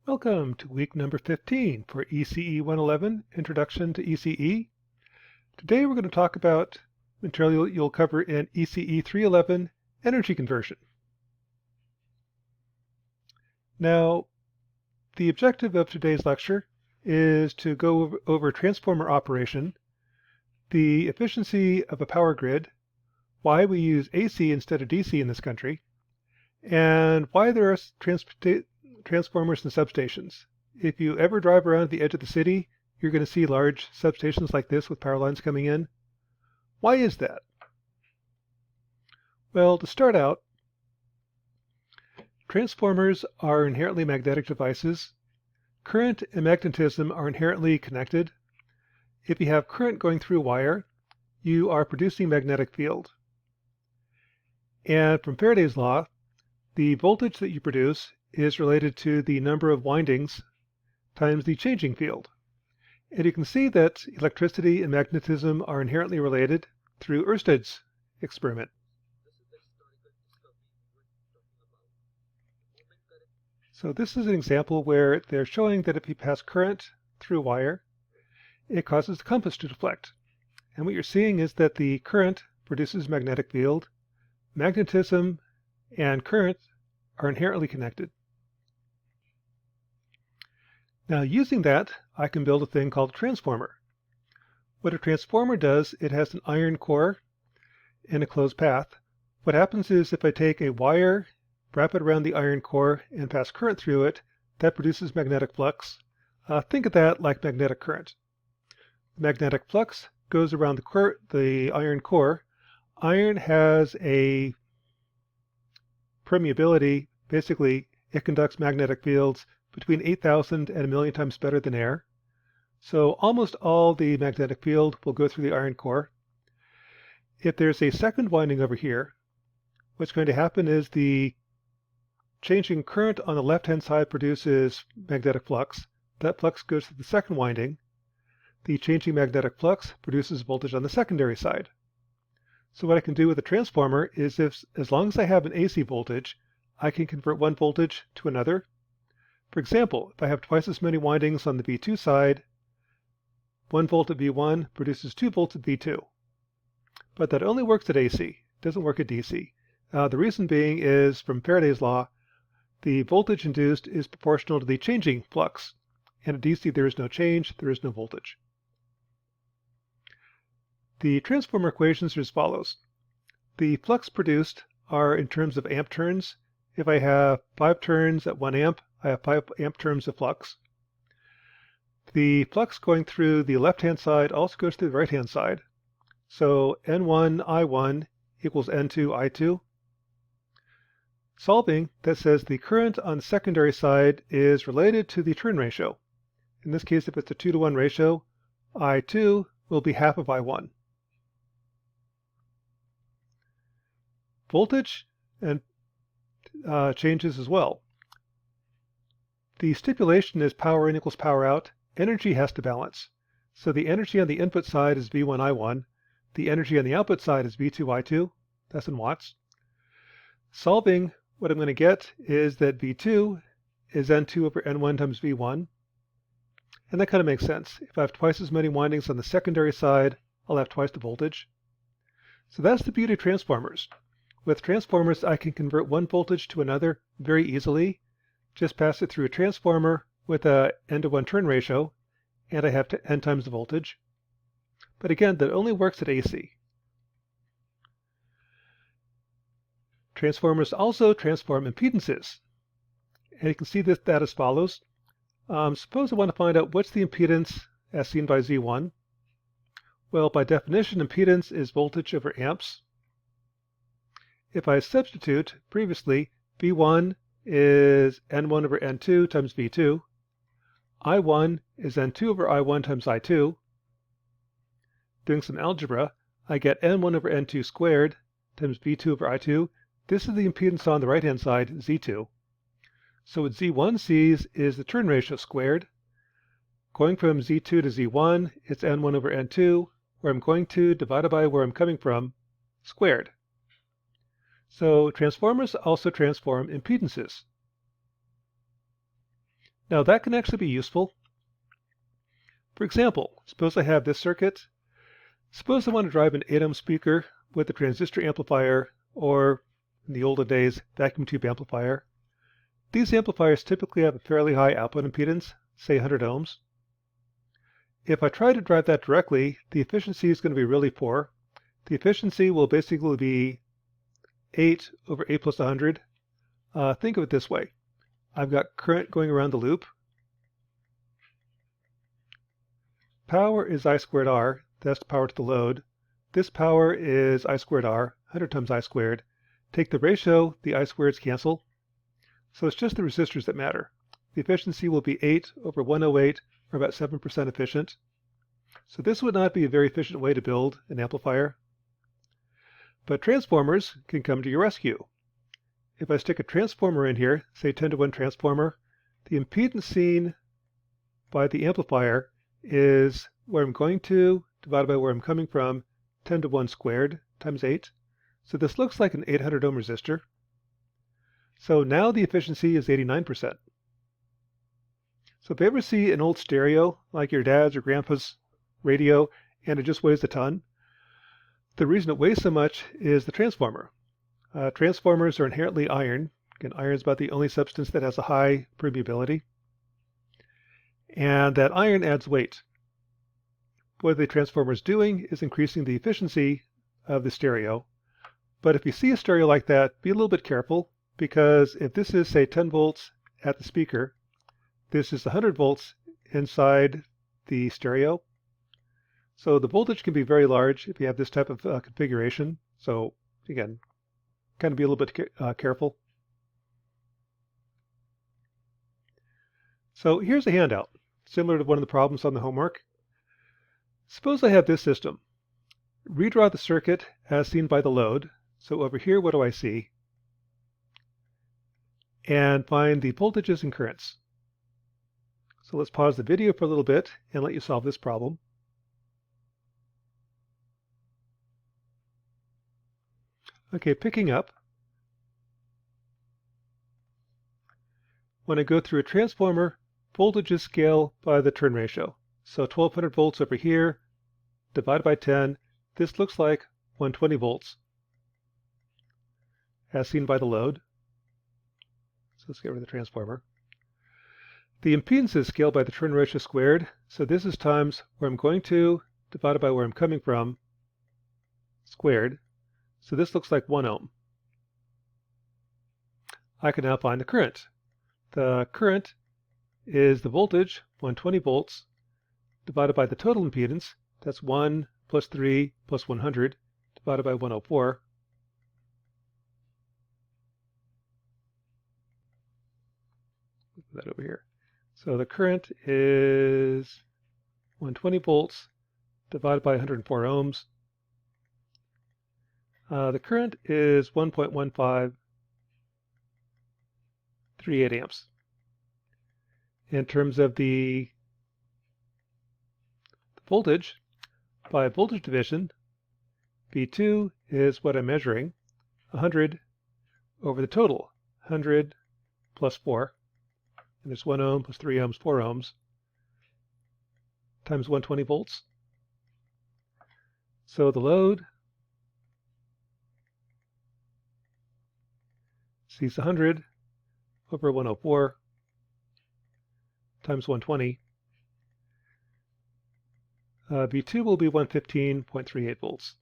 Welcome to week number 15 for ECE 111, Introduction to ECE. Today we're going to talk about material you'll cover in ECE 311, Energy Conversion. Now, the objective of today's lecture is to go over transformer operation, the efficiency of a power grid, why we use AC instead of DC in this country, and why there are transformers and substations. If you ever drive around the edge of the city, you're going to see large substations like this with power lines coming in. Why is that? Well, to start out, transformers are inherently magnetic devices. Current and magnetism are inherently connected. If you have current going through a wire, you are producing magnetic field. And from Faraday's law, the voltage that you produce is related to the number of windings times the changing field. And you can see that electricity and magnetism are inherently related through Ørsted's experiment. So this is an example where they're showing that if you pass current through a wire, it causes the compass to deflect. And what you're seeing is that the current produces magnetic field. Magnetism and current are inherently connected. Now, using that, I can build a thing called a transformer. What a transformer does, it has an iron core and a closed path. What happens is if I take a wire, wrap it around the iron core, and pass current through it, that produces magnetic flux. Think of that like magnetic current. Magnetic flux goes around the iron core. Iron has a permeability. Basically, it conducts magnetic fields between 8,000 and 1,000,000 times better than air. So almost all the magnetic field will go through the iron core. If there's a second winding over here, what's going to happen is the changing current on the left-hand side produces magnetic flux. That flux goes to the second winding. The changing magnetic flux produces voltage on the secondary side. So what I can do with a transformer is as long as I have an AC voltage, I can convert one voltage to another. For example, if I have twice as many windings on the V2 side, 1 volt at V1 produces 2 volts at V2. But that only works at AC, it doesn't work at DC. The reason being is, from Faraday's law, the voltage induced is proportional to the changing flux. And at DC there is no change, there is no voltage. The transformer equations are as follows. The flux produced are in terms of amp turns. If I have 5 turns at 1 amp, I have 5 amp turns of flux. The flux going through the left-hand side also goes through the right-hand side. So N1 I1 equals N2 I2. Solving, that says the current on the secondary side is related to the turn ratio. In this case, if it's a 2-to-1 ratio, I2 will be half of I1. Voltage and changes as well. The stipulation is power in equals power out. Energy has to balance. So the energy on the input side is V1 I1. The energy on the output side is V2 I2. That's in watts. Solving, what I'm going to get is that V2 is N2 over N1 times V1. And that kind of makes sense. If I have twice as many windings on the secondary side, I'll have twice the voltage. So that's the beauty of transformers. With transformers, I can convert one voltage to another very easily. Just pass it through a transformer with a n-to-1 turn ratio, and I have n times the voltage. But again, that only works at AC. Transformers also transform impedances. And you can see that as follows. Suppose I want to find out what's the impedance as seen by Z1. Well, by definition, impedance is voltage over amps. If I substitute previously, V1 is N1 over N2 times V2. I1 is N2 over I1 times I2. Doing some algebra, I get N1 over N2 squared times V2 over I2. This is the impedance on the right-hand side, Z2. So what Z1 sees is the turn ratio squared. Going from Z2 to Z1, it's N1 over N2, where I'm going to divided by where I'm coming from, squared. So transformers also transform impedances. Now that can actually be useful. For example, suppose I have this circuit. Suppose I want to drive an 8-ohm speaker with a transistor amplifier, or in the olden days, vacuum tube amplifier. These amplifiers typically have a fairly high output impedance, say 100 ohms. If I try to drive that directly, the efficiency is going to be really poor. The efficiency will basically be 8 over 8 plus 100. Think of it this way. I've got current going around the loop. Power is I squared R. That's the power to the load. This power is I squared R, 100 times I squared. Take the ratio, the I squareds cancel. So it's just the resistors that matter. The efficiency will be 8 over 108, or about 7% efficient. So this would not be a very efficient way to build an amplifier. But transformers can come to your rescue. If I stick a transformer in here, say 10-to-1 transformer, the impedance seen by the amplifier is where I'm going to divided by where I'm coming from, 10-to-1 squared times 8. So this looks like an 800 ohm resistor. So now the efficiency is 89%. So if you ever see an old stereo, like your dad's or grandpa's radio, and it just weighs a ton, the reason it weighs so much is the transformer. Transformers are inherently iron. Again, iron is about the only substance that has a high permeability. And that iron adds weight. What the transformer is doing is increasing the efficiency of the stereo. But if you see a stereo like that, be a little bit careful, because if this is, say, 10 volts at the speaker, this is 100 volts inside the stereo. So the voltage can be very large if you have this type of configuration. So again, kind of be a little bit careful. So here's a handout, similar to one of the problems on the homework. Suppose I have this system. Redraw the circuit as seen by the load. So over here, what do I see? And find the voltages and currents. So let's pause the video for a little bit and let you solve this problem. Okay, picking up. When I go through a transformer, voltages scale by the turn ratio. So 1200 volts over here, divided by 10, this looks like 120 volts, as seen by the load. So let's get rid of the transformer. The impedance is scaled by the turn ratio squared, so this is times where I'm going to, divided by where I'm coming from, squared. So this looks like 1 ohm. I can now find the current. The current is the voltage, 120 volts, divided by the total impedance. That's 1 plus 3 plus 100, divided by 104. Put that over here. So the current is 120 volts divided by 104 ohms. The current is 1.1538 amps. In terms of the voltage, by voltage division, V2 is what I'm measuring, 100 over the total, 100 plus 4, and there's 1 ohm plus 3 ohms, 4 ohms, times 120 volts. So the load sees 100 over 104 times 120. V2 will be 115.38 volts.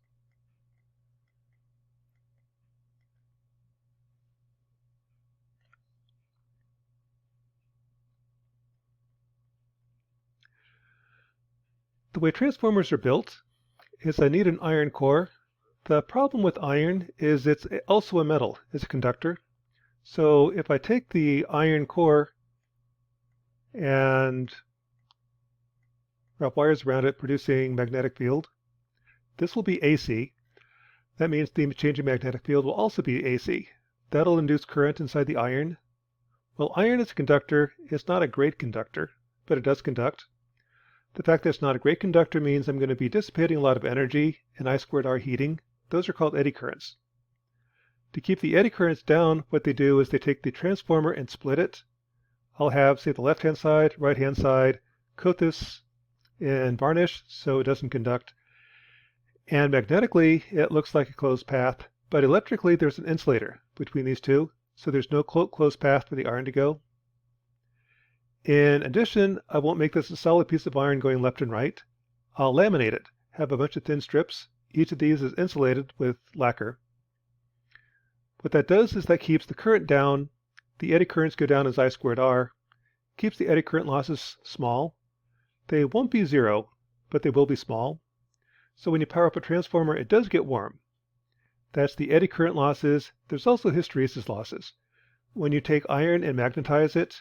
The way transformers are built is I need an iron core. The problem with iron is it's also a metal, it's a conductor. So if I take the iron core and wrap wires around it producing magnetic field, this will be AC. That means the changing magnetic field will also be AC. That'll induce current inside the iron. Well, iron as a conductor is not a great conductor, but it does conduct. The fact that it's not a great conductor means I'm going to be dissipating a lot of energy and I squared R heating. Those are called eddy currents. To keep the eddy currents down, what they do is they take the transformer and split it. I'll have, say, the left-hand side, right-hand side, coat this in varnish so it doesn't conduct. And magnetically, it looks like a closed path, but electrically there's an insulator between these two, so there's no closed path for the iron to go. In addition, I won't make this a solid piece of iron going left and right. I'll laminate it, have a bunch of thin strips. Each of these is insulated with lacquer. What that does is that keeps the current down, the eddy currents go down as I squared R, keeps the eddy current losses small. They won't be zero, but they will be small. So when you power up a transformer, it does get warm. That's the eddy current losses. There's also hysteresis losses. When you take iron and magnetize it,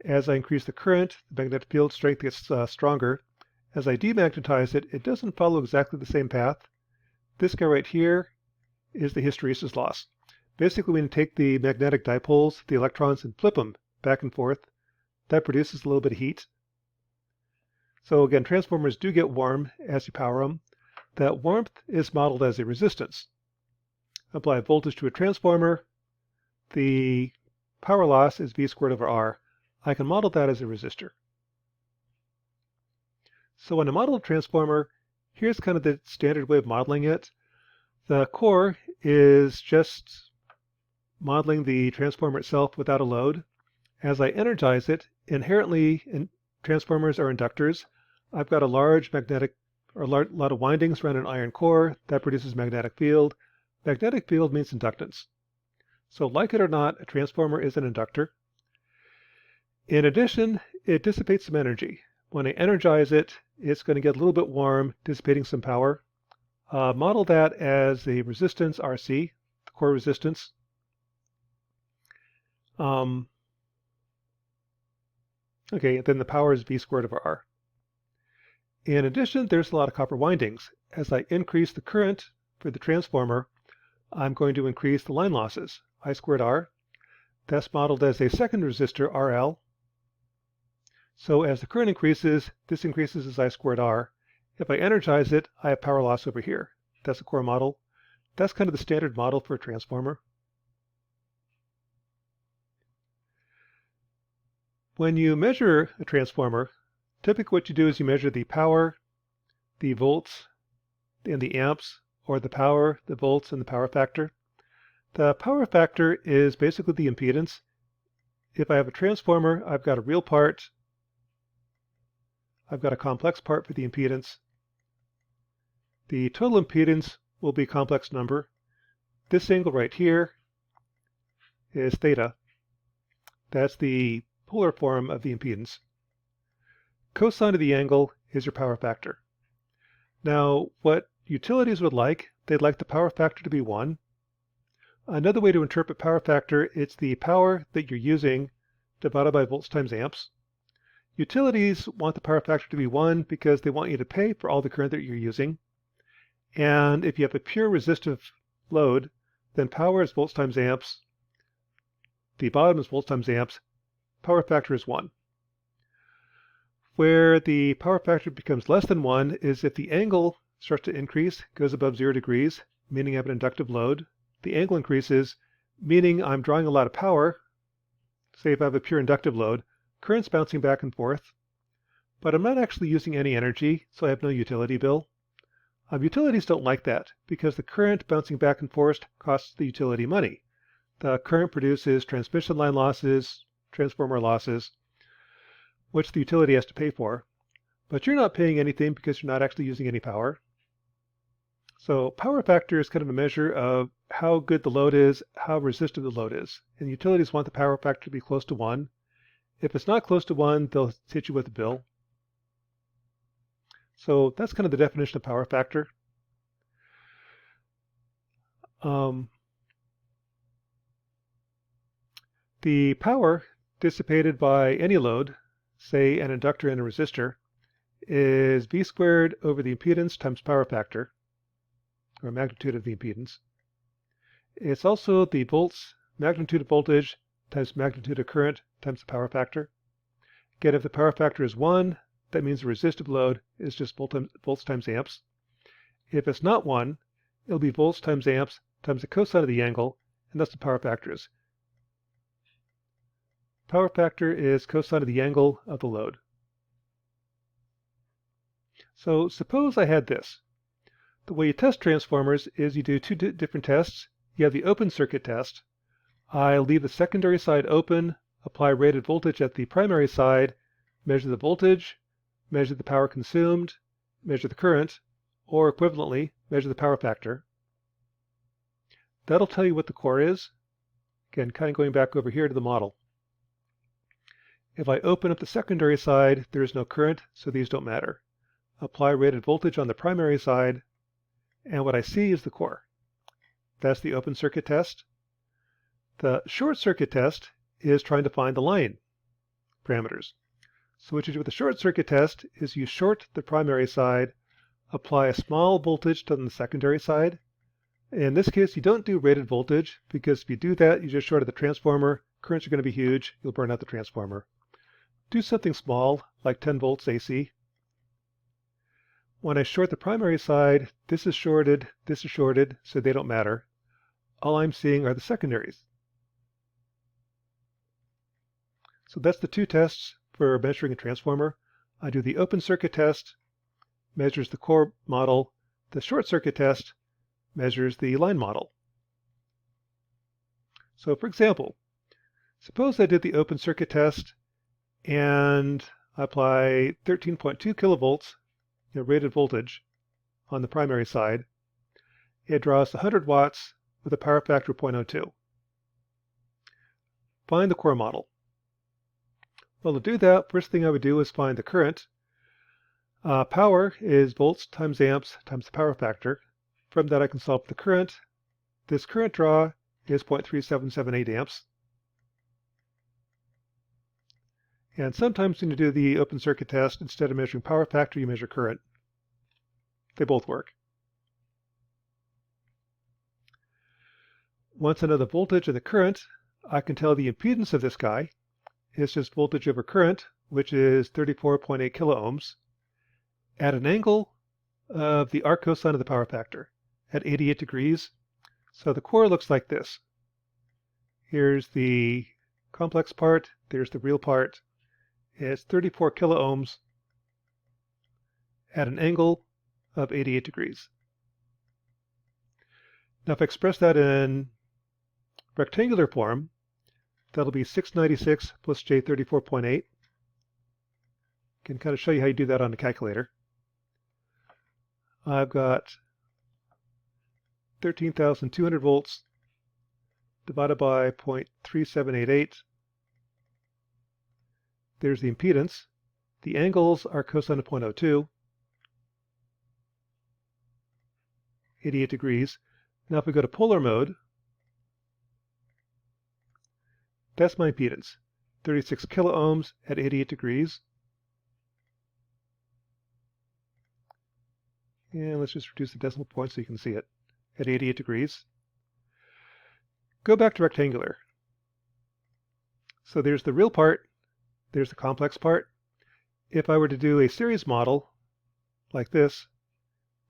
as I increase the current, the magnetic field strength gets stronger. As I demagnetize it, it doesn't follow exactly the same path. This guy right here is the hysteresis loss. Basically, when you take the magnetic dipoles, the electrons, and flip them back and forth, that produces a little bit of heat. So again, transformers do get warm as you power them. That warmth is modeled as a resistance. Apply voltage to a transformer. The power loss is V squared over R. I can model that as a resistor. So in a modeled transformer, here's kind of the standard way of modeling it. The core is just modeling the transformer itself without a load. As I energize it, inherently transformers are inductors. I've got a large magnetic, or a lot of windings around an iron core that produces magnetic field. Magnetic field means inductance. So like it or not, a transformer is an inductor. In addition, it dissipates some energy. When I energize it, it's going to get a little bit warm, dissipating some power. Model that as a resistance RC, the core resistance. Okay, then the power is V squared over R. In addition, there's a lot of copper windings. As I increase the current for the transformer, I'm going to increase the line losses, I squared R. That's modeled as a second resistor, RL. So as the current increases, this increases as I squared R. If I energize it, I have power loss over here. That's the core model. That's kind of the standard model for a transformer. When you measure a transformer, typically what you do is you measure the power, the volts, and the amps, or the power, the volts, and the power factor. The power factor is basically the impedance. If I have a transformer, I've got a real part, I've got a complex part for the impedance. The total impedance will be a complex number. This angle right here is theta. That's the polar form of the impedance. Cosine of the angle is your power factor. Now, what utilities would like, they'd like the power factor to be 1. Another way to interpret power factor, it's the power that you're using divided by volts times amps. Utilities want the power factor to be 1 because they want you to pay for all the current that you're using. And if you have a pure resistive load, then power is volts times amps. The bottom is volts times amps. Power factor is 1. Where the power factor becomes less than 1 is if the angle starts to increase, goes above 0 degrees, meaning I have an inductive load. The angle increases, meaning I'm drawing a lot of power. Say if I have a pure inductive load, current's bouncing back and forth, but I'm not actually using any energy, so I have no utility bill. Utilities don't like that because the current bouncing back and forth costs the utility money. The current produces transmission line losses, transformer losses, which the utility has to pay for. But you're not paying anything because you're not actually using any power. So power factor is kind of a measure of how good the load is, how resistive the load is. And utilities want the power factor to be close to 1. If it's not close to 1, they'll hit you with a bill. So that's kind of the definition of power factor. The power dissipated by any load, say an inductor and a resistor, is V squared over the impedance times power factor, or magnitude of the impedance. It's also the volts, magnitude of voltage times magnitude of current times the power factor. Again, if the power factor is 1, that means the resistive load is just volts times amps. If it's not 1, it'll be volts times amps times the cosine of the angle, and thus the power factor is Power factor is cosine of the angle of the load. So suppose I had this. The way you test transformers is you do two different tests. You have the open circuit test. I leave the secondary side open, apply rated voltage at the primary side, measure the voltage, measure the power consumed, measure the current, or equivalently, measure the power factor. That'll tell you what the core is. Again, kind of going back over here to the model. If I open up the secondary side, there is no current, so these don't matter. Apply rated voltage on the primary side, and what I see is the core. That's the open circuit test. The short circuit test is trying to find the line parameters. So what you do with the short circuit test is you short the primary side, apply a small voltage to the secondary side. In this case, you don't do rated voltage, because if you do that, you just shorted the transformer. Currents are going to be huge. You'll burn out the transformer. Do something small, like 10 volts AC. When I short the primary side, this is shorted, so they don't matter. All I'm seeing are the secondaries. So that's the two tests for measuring a transformer. I do the open circuit test, measures the core model. The short circuit test measures the line model. So for example, suppose I did the open circuit test and I apply 13.2 kilovolts, rated voltage, on the primary side. It draws 100 watts with a power factor of 0.02. Find the core model. Well, to do that, first thing I would do is find the current. Power is volts times amps times the power factor. From that I can solve for the current. This current draw is 0.3778 amps. And sometimes when you do the open circuit test, instead of measuring power factor, you measure current. They both work. Once I know the voltage and the current, I can tell the impedance of this guy. It's just voltage over current, which is 34.8 kiloohms, at an angle of the arc cosine of the power factor at 88 degrees. So the core looks like this. Here's the complex part, there's the real part. It's 34 kiloohms at an angle of 88 degrees. Now if I express that in rectangular form, that'll be 696 plus J 34.8. Can kind of show you how you do that on a calculator. I've got 13,200 volts divided by 0.3788. There's the impedance. The angles are cosine of 0.02, 88 degrees. Now if we go to polar mode, that's my impedance, 36 kiloohms at 88 degrees. And let's just reduce the decimal point so you can see it, at 88 degrees. Go back to rectangular. So there's the real part, there's the complex part. If I were to do a series model like this,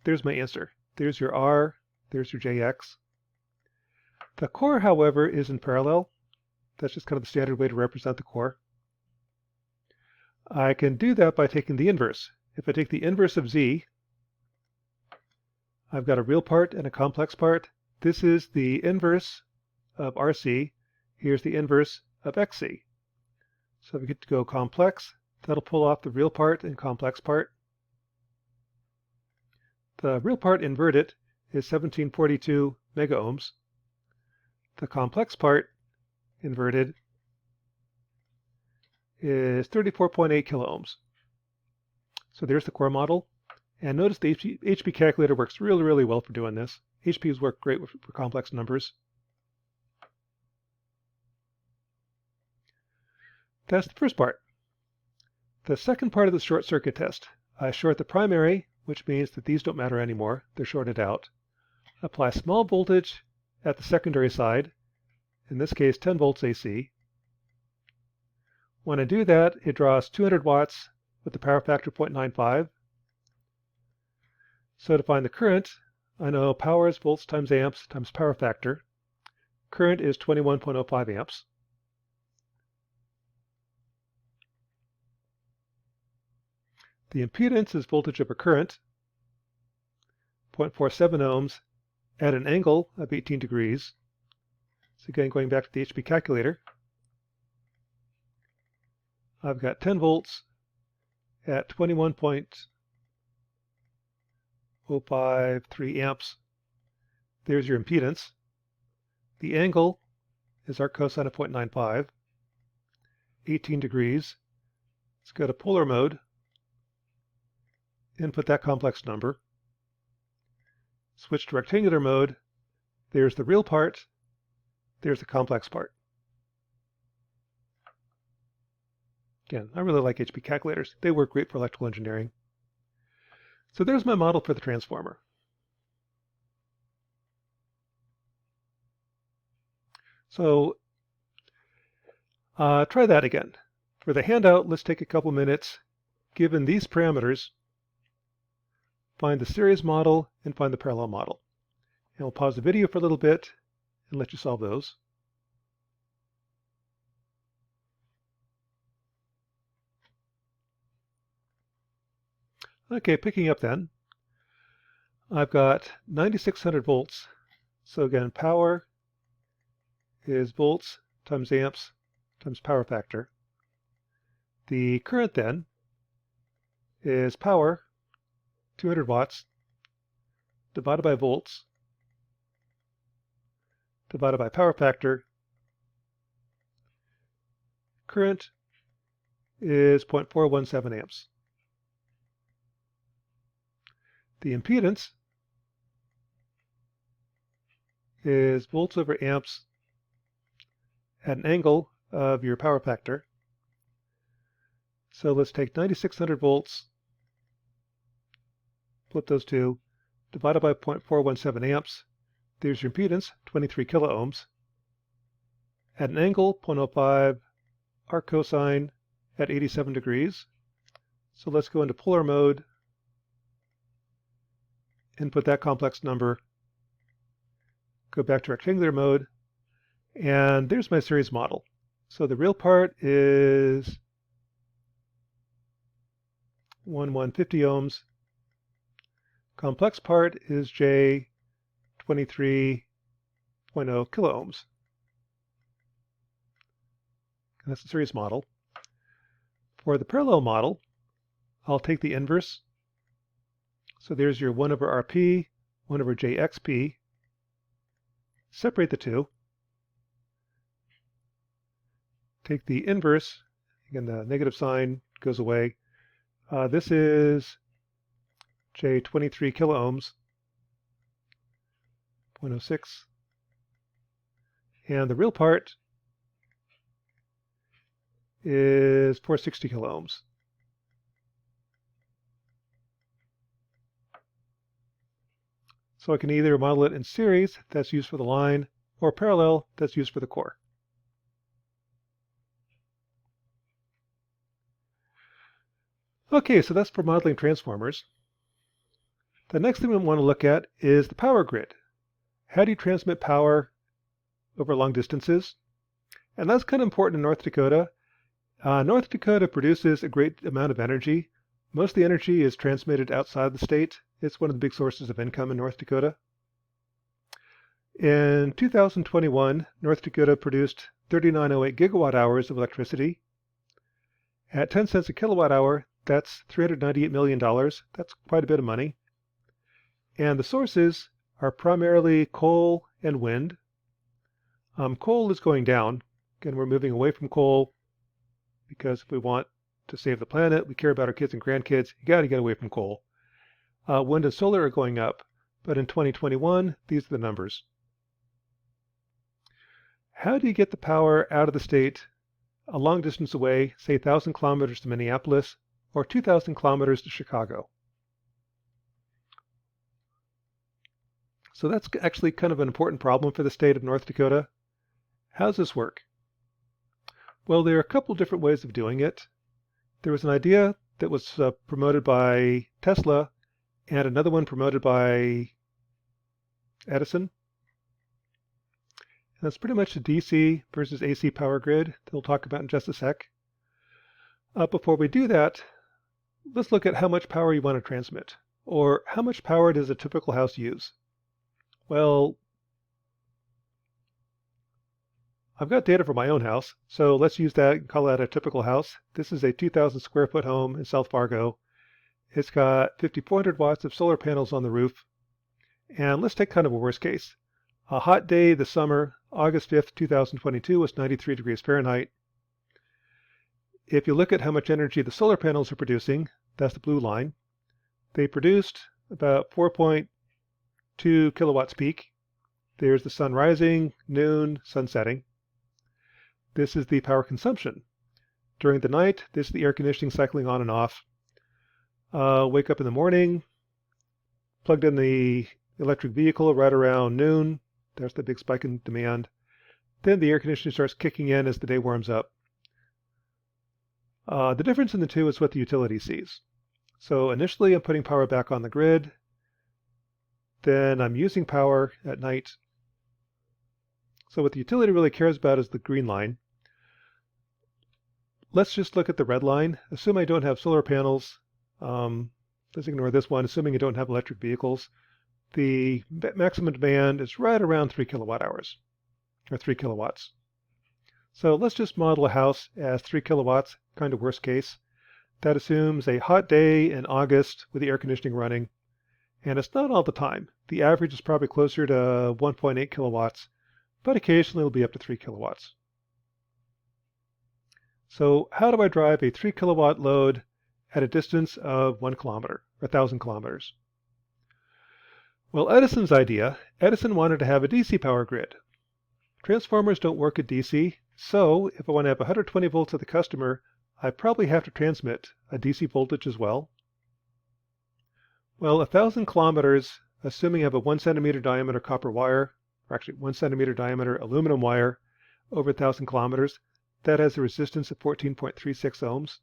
there's my answer. There's your R, there's your JX. The core, however, is in parallel. That's just kind of the standard way to represent the core. I can do that by taking the inverse. If I take the inverse of Z, I've got a real part and a complex part. This is the inverse of RC. Here's the inverse of XC. So if we get to go complex, that'll pull off the real part and complex part. The real part inverted is 1742 megaohms. The complex part inverted is 34.8 kiloohms. So there's the core model. And notice the HP calculator works really, really well for doing this. HPs work great for complex numbers. That's the first part. The second part of the short circuit test. I short the primary, which means that these don't matter anymore. They're shorted out. Apply small voltage at the secondary side, in this case 10 volts AC. When I do that, it draws 200 watts with the power factor 0.95. So to find the current, I know power is volts times amps times power factor. Current is 21.05 amps. The impedance is voltage over current, 0.47 ohms at an angle of 18 degrees. So again, going back to the HP calculator, I've got 10 volts at 21.053 amps. There's your impedance. The angle is arc cosine of 0.95, 18 degrees. Let's go to polar mode, input that complex number. Switch to rectangular mode. There's the real part, there's the complex part. Again, I really like HP calculators. They work great for electrical engineering. So there's my model for the transformer. So try that again. For the handout, let's take a couple minutes. Given these parameters, find the series model and find the parallel model. And we'll pause the video for a little bit and let you solve those. Okay, picking up then. I've got 9600 volts. So again, power is volts times amps times power factor. The current then is power, 200 watts, divided by volts, divided by power factor. Current is 0.417 amps. The impedance is volts over amps at an angle of your power factor. So let's take 9600 volts, flip those two, divided by 0.417 amps. There's your impedance, 23 kilo ohms. At an angle, 0.05 arc cosine at 87 degrees. So let's go into polar mode, input that complex number, go back to rectangular mode, and there's my series model. So the real part is 150 ohms. Complex part is J 23.0 kilo ohms. And that's the series model. For the parallel model, I'll take the inverse. So there's your 1 over Rp, 1 over Jxp. Separate the two. Take the inverse. Again, the negative sign goes away. This is J 23 kilo ohms, 0.06. And the real part is 460 kilo ohms. So I can either model it in series, that's used for the line, or parallel, that's used for the core. Okay, so that's for modeling transformers. The next thing we want to look at is the power grid. How do you transmit power over long distances? And that's kind of important in North Dakota. North Dakota produces a great amount of energy. Most of the energy is transmitted outside the state. It's one of the big sources of income in North Dakota. In 2021, North Dakota produced 3908 gigawatt hours of electricity. At 10 cents a kilowatt hour, that's $398 million. That's quite a bit of money. And the sources are primarily coal and wind. Coal is going down. Again, we're moving away from coal because if we want to save the planet, we care about our kids and grandkids, you got to get away from coal. Wind and solar are going up, but in 2021, these are the numbers. How do you get the power out of the state a long distance away, say 1,000 kilometers to Minneapolis or 2,000 kilometers to Chicago? So that's actually kind of an important problem for the state of North Dakota. How does this work? Well, there are a couple different ways of doing it. There was an idea that was promoted by Tesla and another one promoted by Edison. And that's pretty much the DC versus AC power grid that we'll talk about in just a sec. Before we do that, let's look at how much power you want to transmit, or how much power does a typical house use? Well, I've got data for my own house, so let's use that and call that a typical house. This is a 2,000 square foot home in South Fargo. It's got 5,400 watts of solar panels on the roof. And let's take kind of a worst case. A hot day this summer, August 5th, 2022, was 93 degrees Fahrenheit. If you look at how much energy the solar panels are producing, that's the blue line. They produced about 4.2 kilowatts peak. There's the sun rising, noon, sun setting. This is the power consumption. During the night, this is the air conditioning cycling on and off. Wake up in the morning, plugged in the electric vehicle right around noon. There's the big spike in demand. Then the air conditioning starts kicking in as the day warms up. The difference in the two is what the utility sees. So initially I'm putting power back on the grid. Then I'm using power at night. So what the utility really cares about is the green line. Let's just look at the red line. Assume I don't have solar panels. Let's ignore this one. Assuming you don't have electric vehicles. The maximum demand is right around 3 kilowatt hours, or 3 kilowatts. So let's just model a house as 3 kilowatts, kind of worst case. That assumes a hot day in August with the air conditioning running. And it's not all the time. The average is probably closer to 1.8 kilowatts, but occasionally it'll be up to 3 kilowatts. So how do I drive a 3 kilowatt load at a distance of 1 kilometer, or 1,000 kilometers? Well, Edison's idea, Edison wanted to have a DC power grid. Transformers don't work at DC, so if I want to have 120 volts at the customer, I probably have to transmit a DC voltage as well. Well, 1,000 kilometers, assuming I have a 1 centimeter diameter copper wire, or actually 1 centimeter diameter aluminum wire over 1,000 kilometers, that has a resistance of 14.36 ohms.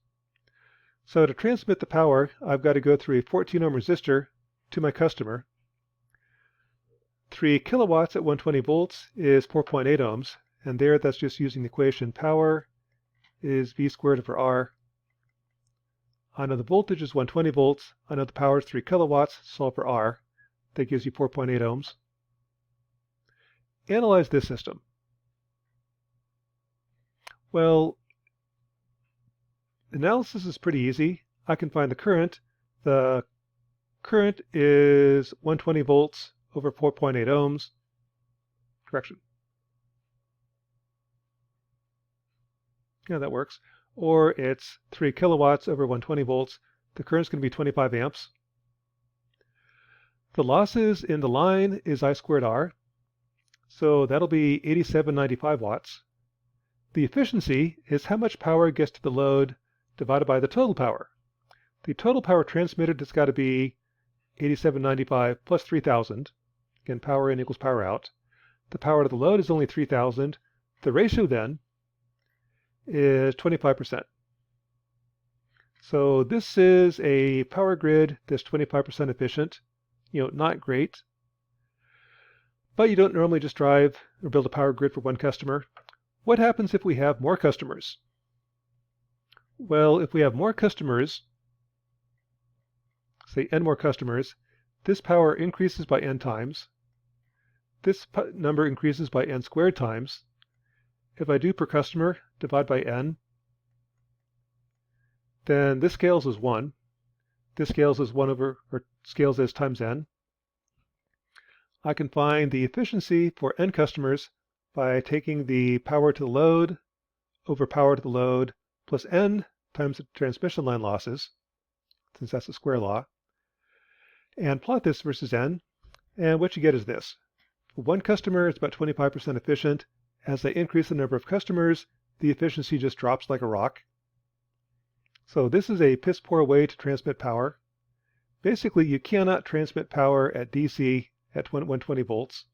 So to transmit the power, I've got to go through a 14 ohm resistor to my customer. 3 kilowatts at 120 volts is 4.8 ohms, and there that's just using the equation power is V squared over R. I know the voltage is 120 volts, I know the power is 3 kilowatts, solve for R. That gives you 4.8 ohms. Analyze this system. Well, analysis is pretty easy. I can find the current. The current is 120 volts over 4.8 ohms. Correction. Yeah, that works. Or it's 3 kilowatts over 120 volts. The current's going to be 25 amps. The losses in the line is I squared R. So that'll be 8795 watts. The efficiency is how much power gets to the load divided by the total power. The total power transmitted has got to be 8795 plus 3000. Again, power in equals power out. The power to the load is only 3000. The ratio then is 25%. So this is a power grid that's 25% efficient. Not great. But you don't normally just drive or build a power grid for one customer. What happens if we have more customers? Well, if we have more customers, say n more customers, this power increases by n times. This number increases by n squared times. If I do per customer, divide by n, then this scales as 1. This scales as 1 over, or scales as times n. I can find the efficiency for n customers by taking the power to the load over power to the load plus n times the transmission line losses, since that's the square law, and plot this versus n, and what you get is this. For one customer, it's about 25% efficient. As I increase the number of customers, the efficiency just drops like a rock. So this is a piss poor way to transmit power. Basically, you cannot transmit power at DC at 120 volts.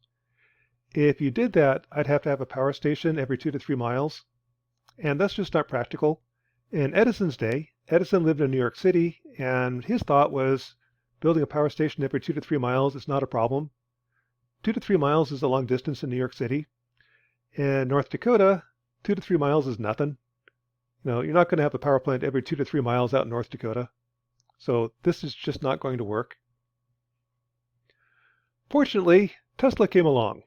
If you did that, I'd have to have a power station every 2 to 3 miles, and that's just not practical. In Edison's day, Edison lived in New York City, and his thought was building a power station every 2 to 3 miles is not a problem. 2 to 3 miles is a long distance in New York City. In North Dakota, 2 to 3 miles is nothing. You're not going to have a power plant every 2 to 3 miles out in North Dakota. So this is just not going to work. Fortunately, Tesla came along.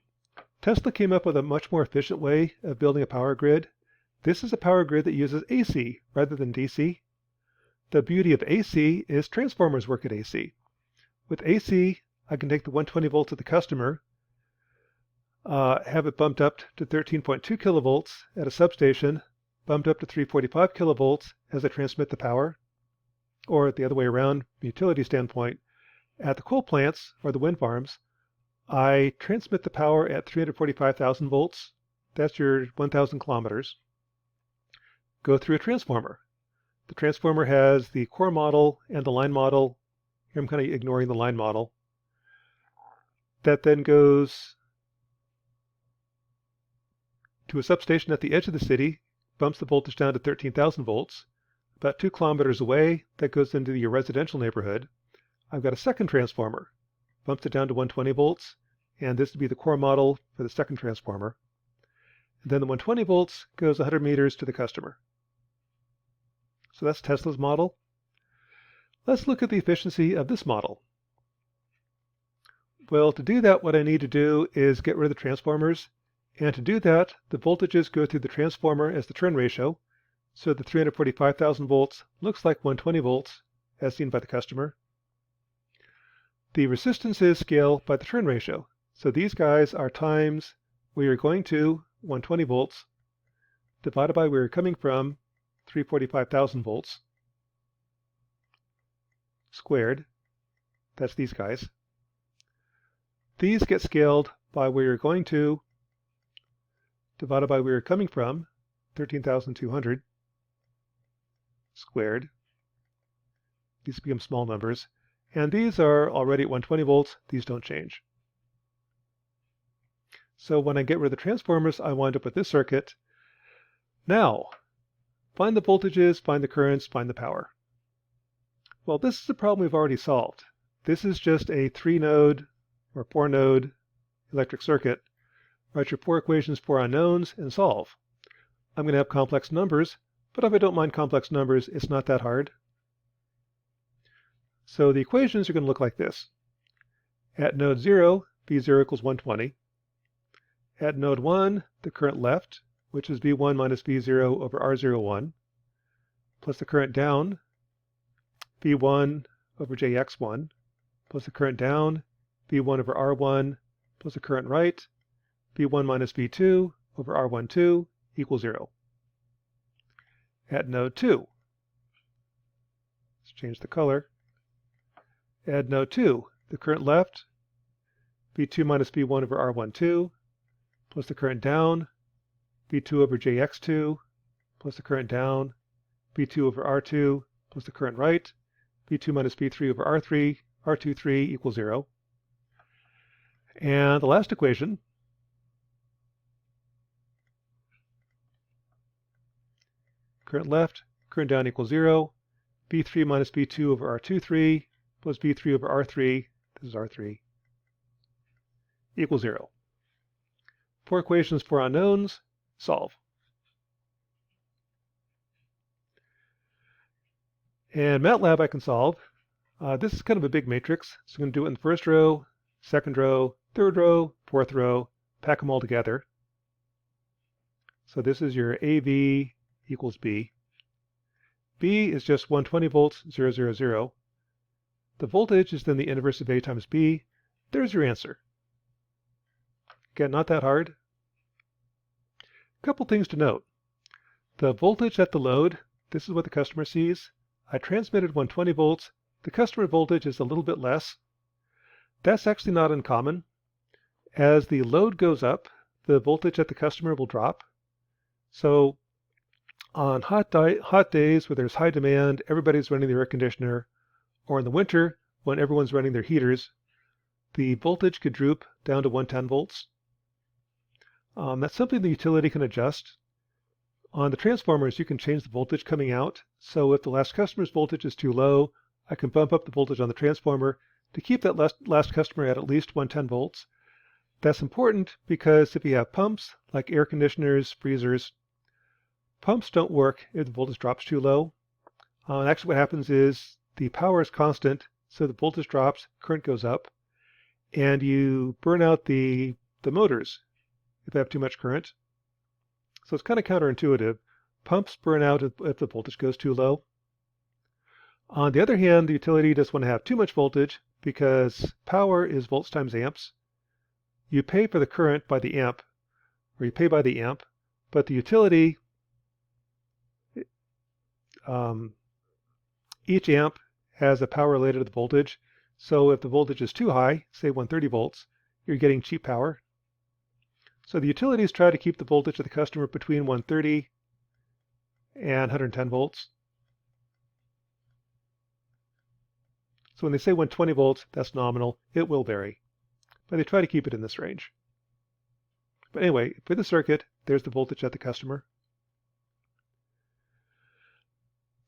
Tesla came up with a much more efficient way of building a power grid. This is a power grid that uses AC rather than DC. The beauty of AC is transformers work at AC. With AC, I can take the 120 volts of the customer, have it bumped up to 13.2 kilovolts at a substation, bumped up to 345 kilovolts as I transmit the power, or the other way around, from a utility standpoint. At the coal plants or the wind farms, I transmit the power at 345,000 volts. That's your 1,000 kilometers. Go through a transformer. The transformer has the core model and the line model. Here I'm kind of ignoring the line model. That then goes to a substation at the edge of the city, bumps the voltage down to 13,000 volts. About 2 kilometers away, that goes into your residential neighborhood. I've got a second transformer, bumps it down to 120 volts, and this would be the core model for the second transformer. And then the 120 volts goes 100 meters to the customer. So that's Tesla's model. Let's look at the efficiency of this model. Well, to do that, what I need to do is get rid of the transformers. And to do that, the voltages go through the transformer as the turn ratio. So the 345,000 volts looks like 120 volts, as seen by the customer. The resistances scale by the turn ratio. So these guys are times where you're going to 120 volts divided by where you're coming from, 345,000 volts, squared. That's these guys. These get scaled by where you're going to divided by where you're coming from, 13,200, squared. These become small numbers. And these are already at 120 volts. These don't change. So when I get rid of the transformers, I wind up with this circuit. Now, find the voltages, find the currents, find the power. Well, this is a problem we've already solved. This is just a 3-node or 4-node electric circuit. Write your 4 equations, 4 unknowns, and solve. I'm going to have complex numbers, but if I don't mind complex numbers, it's not that hard. So the equations are going to look like this. At node 0, V0 equals 120. At node 1, the current left, which is V1 minus V0 over R01, plus the current down, V1 over JX1, plus the current down, V1 over R1, plus the current right, V1 minus V2 over R12 equals 0. At node 2, let's change the color. At node 2, the current left, V2 minus V1 over R12, plus the current down, V2 over JX2, plus the current down, V2 over R2, plus the current right, V2 minus V3 over R3, R23 equals 0. And the last equation, current left, current down equals 0, V3 minus V2 over R23, plus V3 over R3, this is R3, equals 0. 4 equations, 4 unknowns, solve. And MATLAB I can solve. This is kind of a big matrix, so I'm going to do it in the first row, second row, third row, fourth row, pack them all together. So this is your AV equals B. B is just 120 volts, 0, 0, 0. The voltage is then the inverse of A times B. There's your answer. Again, not that hard. A couple things to note. The voltage at the load, this is what the customer sees. I transmitted 120 volts. The customer voltage is a little bit less. That's actually not uncommon. As the load goes up, the voltage at the customer will drop. So on hot days where there's high demand, everybody's running the air conditioner, or in the winter when everyone's running their heaters, the voltage could droop down to 110 volts. That's something the utility can adjust. On the transformers, you can change the voltage coming out. So if the last customer's voltage is too low, I can bump up the voltage on the transformer to keep that last customer at least 110 volts. That's important because if you have pumps, like air conditioners, freezers, pumps don't work if the voltage drops too low. And actually what happens is the power is constant, so the voltage drops, current goes up, and you burn out the motors if they have too much current. So it's kind of counterintuitive. Pumps burn out if the voltage goes too low. On the other hand, the utility doesn't want to have too much voltage because power is volts times amps. You pay for the current by the amp, or you pay by the amp, but the utility, each amp has a power related to the voltage. So if the voltage is too high, say 130 volts, you're getting cheap power. So the utilities try to keep the voltage to the customer between 130 and 110 volts. So when they say 120 volts, that's nominal. It will vary, but they try to keep it in this range. But anyway, for the circuit, there's the voltage at the customer.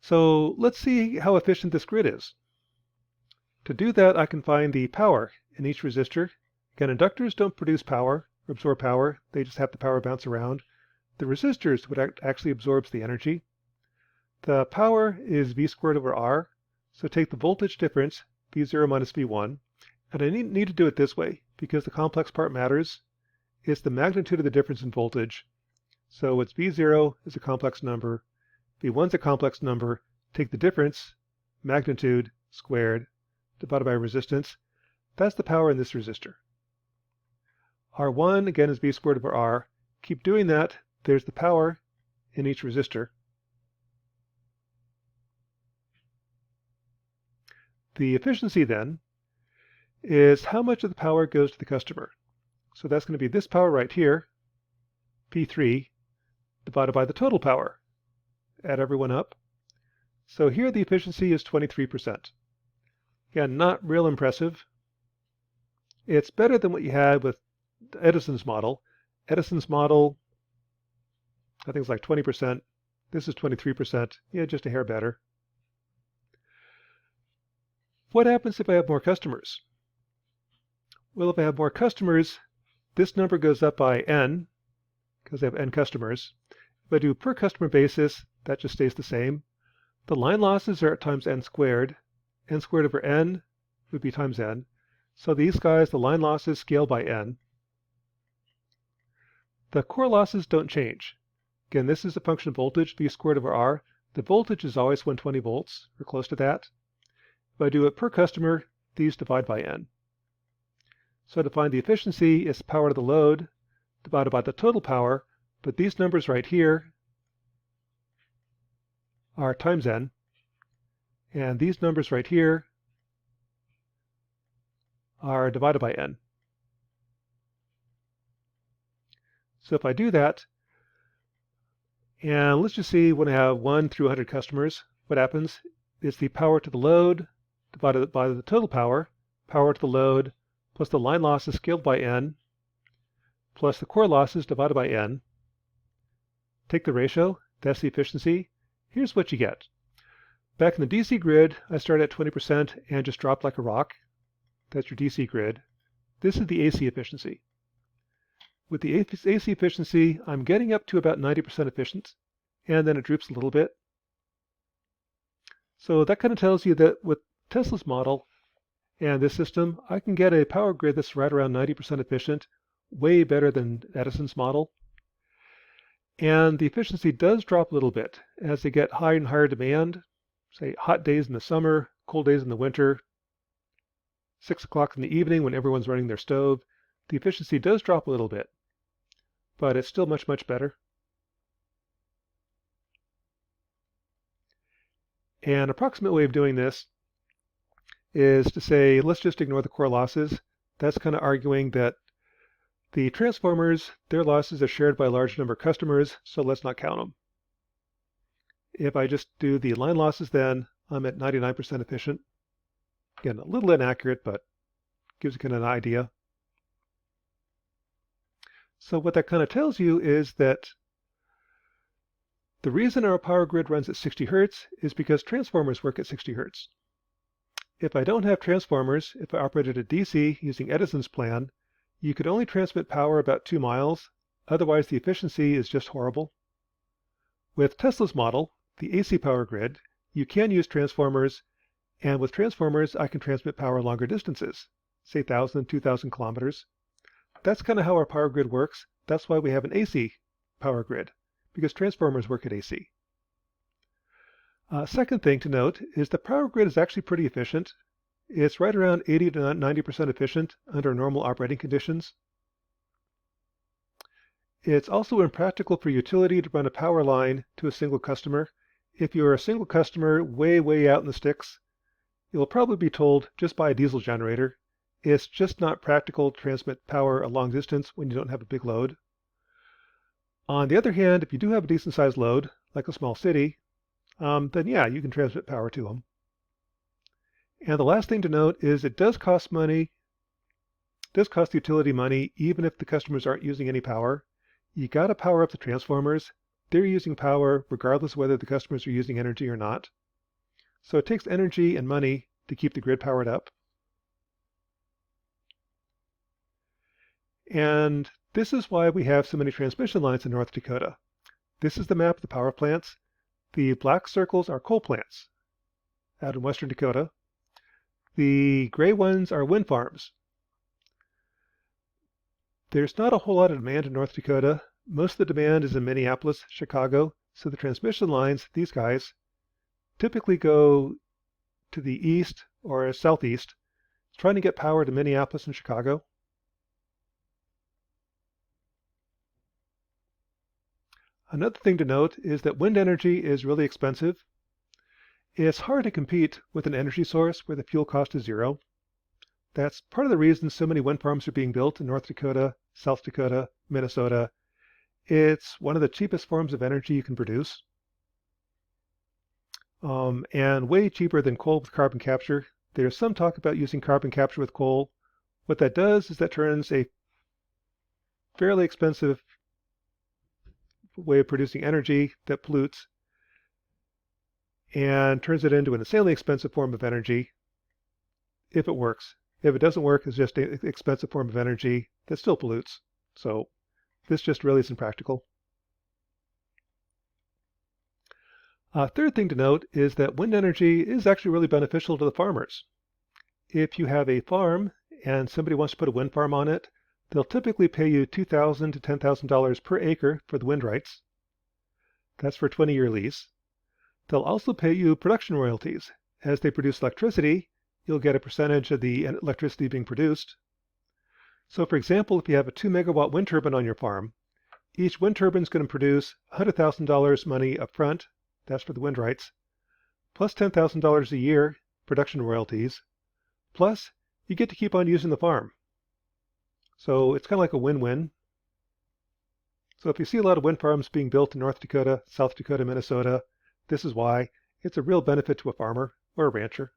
So let's see how efficient this grid is. To do that, I can find the power in each resistor. Again, inductors don't produce power or absorb power. They just have the power bounce around. The resistors would actually absorbs the energy. The power is V squared over R. So take the voltage difference, V0 minus V1, and I need to do it this way because the complex part matters. It's the magnitude of the difference in voltage. So it's V0 is a complex number, V1 is a complex number, take the difference, magnitude squared, divided by resistance. That's the power in this resistor. R1, again, is V squared over R. Keep doing that. There's the power in each resistor. The efficiency then is how much of the power goes to the customer. So that's going to be this power right here, P3, divided by the total power. Add everyone up. So here the efficiency is 23%. Again, not real impressive. It's better than what you had with Edison's model. Edison's model, I think it's like 20%. This is 23%. Yeah, just a hair better. What happens if I have more customers? Well, if I have more customers, this number goes up by n, because I have n customers. If I do per customer basis, that just stays the same. The line losses are at times n squared. N squared over n would be times n. So these guys, the line losses scale by n. The core losses don't change. Again, this is a function of voltage, V squared over R. The voltage is always 120 volts, or close to that. If I do it per customer, these divide by n. So to find the efficiency, it's power to the load divided by the total power, but these numbers right here are times n, and these numbers right here are divided by n. So if I do that, and let's just see when I have 1 through 100 customers, what happens is the power to the load divided by the total power, power to the load, plus the line losses scaled by n, plus the core losses divided by n. Take the ratio, that's the efficiency. Here's what you get. Back in the DC grid, I started at 20% and just dropped like a rock. That's your DC grid. This is the AC efficiency. With the AC efficiency, I'm getting up to about 90% efficient, and then it droops a little bit. So that kind of tells you that with Tesla's model and this system, I can get a power grid that's right around 90% efficient, way better than Edison's model. And the efficiency does drop a little bit as they get higher and higher demand, say hot days in the summer, cold days in the winter, 6 o'clock in the evening when everyone's running their stove. The efficiency does drop a little bit, but it's still much, much better. An approximate way of doing this is to say, let's just ignore the core losses. That's kind of arguing that the transformers, their losses are shared by a large number of customers, so let's not count them. If I just do the line losses, then I'm at 99% efficient. Again, a little inaccurate, but gives you kind of an idea. So what that kind of tells you is that the reason our power grid runs at 60 Hertz is because transformers work at 60 Hertz. If I don't have transformers, if I operated a DC using Edison's plan, you could only transmit power about 2 miles, otherwise the efficiency is just horrible. With Tesla's model, the AC power grid, you can use transformers, And with transformers, I can transmit power longer distances, say 1,000, 2,000 kilometers. That's kind of how our power grid works. That's why we have an AC power grid, because transformers work at AC. Second thing to note is the power grid is actually pretty efficient. It's right around 80 to 90% efficient under normal operating conditions. It's also impractical for utility to run a power line to a single customer. If you're a single customer way out in the sticks, you'll probably be told just buy a diesel generator. It's just not practical to transmit power a long distance when you don't have a big load. On the other hand, if you do have a decent sized load, like a small city, then yeah, you can transmit power to them. And the last thing to note is it does cost money, does cost the utility money, even if the customers aren't using any power. You got to power up the transformers. They're using power regardless of whether the customers are using energy or not. So it takes energy and money to keep the grid powered up. And this is why we have so many transmission lines in North Dakota. This is the map of the power plants. The black circles are coal plants out in western Dakota. The gray ones are wind farms. There's not a whole lot of demand in North Dakota. Most of the demand is in Minneapolis, Chicago, so the transmission lines, these guys, typically go to the east or southeast, trying to get power to Minneapolis and Chicago. Another thing to note is that wind energy is really expensive. It's hard to compete with an energy source where the fuel cost is zero. That's part of the reason so many wind farms are being built in North Dakota, South Dakota, Minnesota. It's one of the cheapest forms of energy you can produce, and way cheaper than coal with carbon capture. There's some talk about using carbon capture with coal. What that does is that turns a fairly expensive way of producing energy that pollutes and turns it into an insanely expensive form of energy if it works. If it doesn't work, it's just an expensive form of energy that still pollutes. So this just really isn't practical. Third thing to note is that wind energy is actually really beneficial to the farmers. If you have a farm and somebody wants to put a wind farm on it, they'll typically pay you $2,000 to $10,000 per acre for the wind rights. That's for a 20-year lease. They'll also pay you production royalties. As they produce electricity, you'll get a percentage of the electricity being produced. So for example, if you have a 2 megawatt wind turbine on your farm, each wind turbine is going to produce $100,000 money up front, that's for the wind rights, plus $10,000 a year production royalties, plus you get to keep on using the farm. So it's kind of like a win-win. So if you see a lot of wind farms being built in North Dakota, South Dakota, Minnesota, this is why. It's a real benefit to a farmer or a rancher.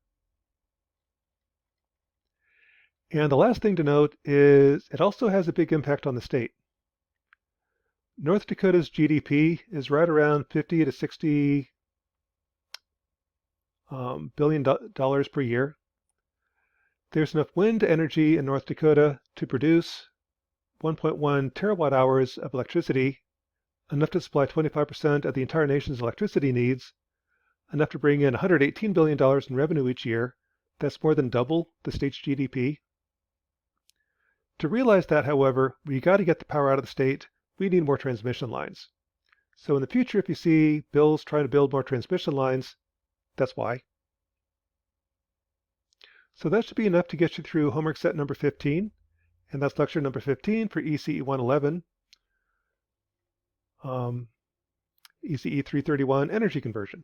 And the last thing to note is it also has a big impact on the state. North Dakota's GDP is right around $50 to $60 billion per year. There's enough wind energy in North Dakota to produce 1.1 terawatt hours of electricity, enough to supply 25% of the entire nation's electricity needs, enough to bring in $118 billion in revenue each year. That's more than double the state's GDP. To realize that, however, we got to get the power out of the state. We need more transmission lines. So in the future, if you see bills trying to build more transmission lines, that's why. So that should be enough to get you through homework set number 15, and that's lecture number 15 for ECE 111, ECE 331, energy conversion.